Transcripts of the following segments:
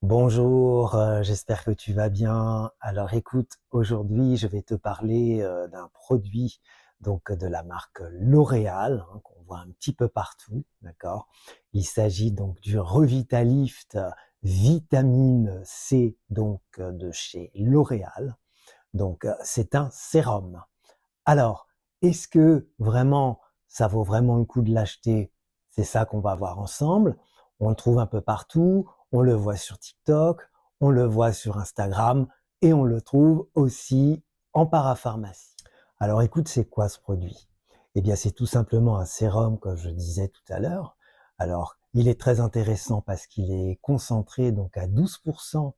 Bonjour, j'espère que tu vas bien. Alors écoute, aujourd'hui je vais te parler d'un produit donc de la marque L'Oréal, hein, qu'on voit un petit peu partout, d'accord? Il s'agit donc du Revitalift Vitamine C donc de chez L'Oréal. Donc c'est un sérum. Alors, est-ce que vraiment ça vaut vraiment le coup de l'acheter? C'est ça qu'on va voir ensemble. On le trouve un peu partout, on le voit sur TikTok, on le voit sur Instagram et on le trouve aussi en parapharmacie. Alors écoute, c'est quoi ce produit? Eh bien, c'est tout simplement un sérum, comme je disais tout à l'heure. Alors, il est très intéressant parce qu'il est concentré donc à 12%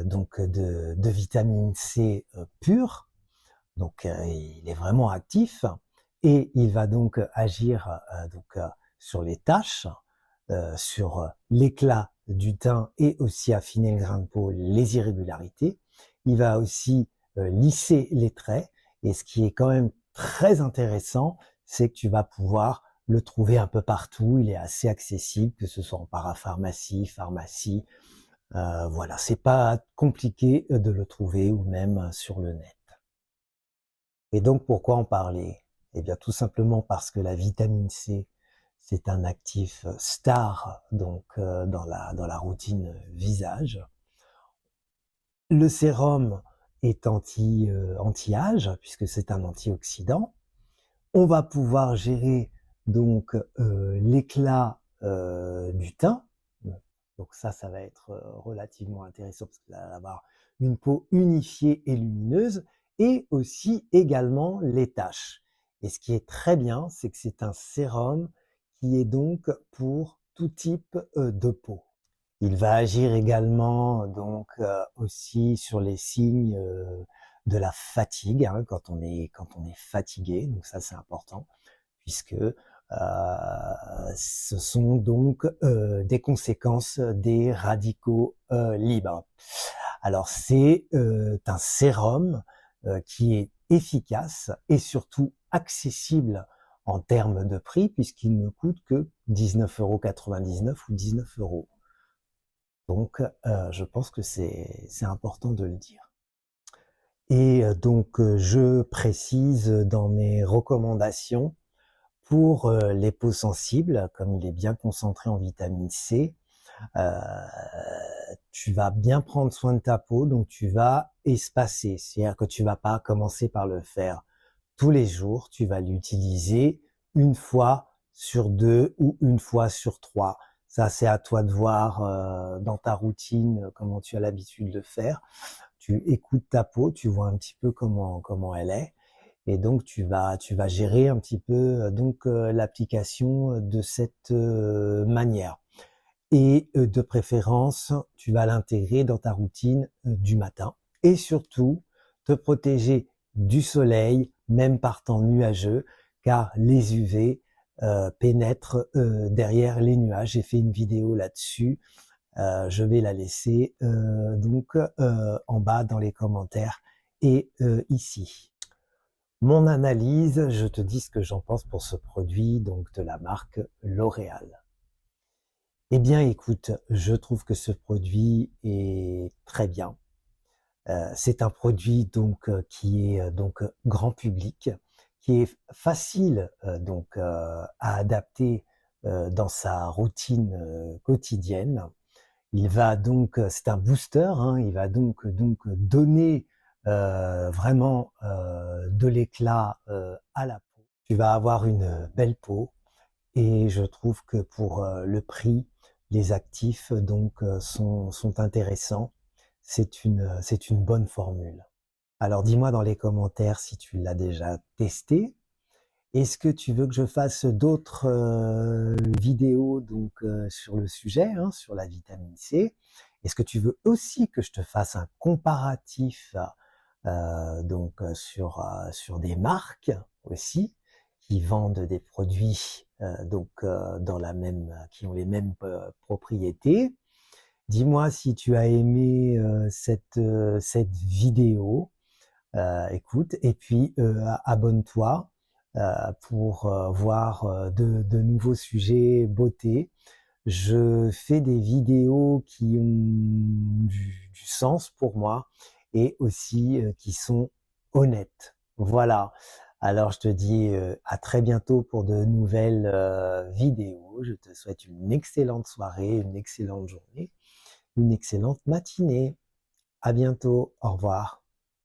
donc de vitamine C pure, donc il est vraiment actif et il va donc agir sur les taches, sur l'éclat du teint et aussi affiner le grain de peau, les irrégularités. Il va aussi lisser les traits et ce qui est quand même très intéressant, c'est que tu vas pouvoir le trouver un peu partout. Il est assez accessible, que ce soit en parapharmacie, pharmacie. Voilà, c'est pas compliqué de le trouver ou même sur le net. Et donc, pourquoi en parler? Eh bien, tout simplement parce que la vitamine C, c'est un actif star donc dans la routine visage. Le sérum est anti-âge puisque c'est un antioxydant. On va pouvoir gérer donc l'éclat du teint. Donc ça va être relativement intéressant parce qu'il va avoir une peau unifiée et lumineuse et aussi également les taches. Et ce qui est très bien, c'est que c'est un sérum qui est donc pour tout type de peau. Il va agir également donc aussi sur les signes de la fatigue, hein, quand on est fatigué. Donc ça c'est important puisque ce sont donc des conséquences des radicaux libres. Alors c'est un sérum qui est efficace et surtout accessible en termes de prix puisqu'il ne coûte que 19,99 € ou 19 €. Donc je pense que c'est important de le dire. Et donc je précise dans mes recommandations pour les peaux sensibles, comme il est bien concentré en vitamine C, euh, tu vas bien prendre soin de ta peau, donc tu vas espacer. C'est-à-dire que tu vas pas commencer par le faire tous les jours, tu vas l'utiliser une fois sur deux ou une fois sur trois. Ça, c'est à toi de voir dans ta routine comment tu as l'habitude de faire. Tu écoutes ta peau, tu vois un petit peu comment elle est. Et donc tu vas gérer un petit peu donc l'application de cette manière. Et de préférence, tu vas l'intégrer dans ta routine du matin. Et surtout, te protéger du soleil, même par temps nuageux, car les UV pénètrent derrière les nuages. J'ai fait une vidéo là-dessus. Je vais la laisser donc en bas dans les commentaires et ici. Mon analyse, je te dis ce que j'en pense pour ce produit donc de la marque L'Oréal. Eh bien, écoute, je trouve que ce produit est très bien. C'est un produit donc qui est donc grand public, qui est facile à adapter dans sa routine quotidienne. Il va donc, c'est un booster, hein, il va donc donner vraiment de l'éclat à la peau. Tu vas avoir une belle peau et je trouve que pour le prix, les actifs donc sont intéressants. C'est une bonne formule. Alors dis-moi dans les commentaires si tu l'as déjà testé. Est-ce que tu veux que je fasse d'autres vidéos donc sur le sujet, hein, sur la vitamine C? Est-ce que tu veux aussi que je te fasse un comparatif sur des marques aussi qui vendent des produits qui ont les mêmes propriétés? Dis-moi si tu as aimé cette vidéo. Écoute, et puis abonne-toi pour voir de nouveaux sujets beauté. Je fais des vidéos qui ont du sens pour moi et aussi qui sont honnêtes. Voilà. Alors je te dis à très bientôt pour de nouvelles vidéos. Je te souhaite une excellente soirée, une excellente journée, une excellente matinée. À bientôt. Au revoir.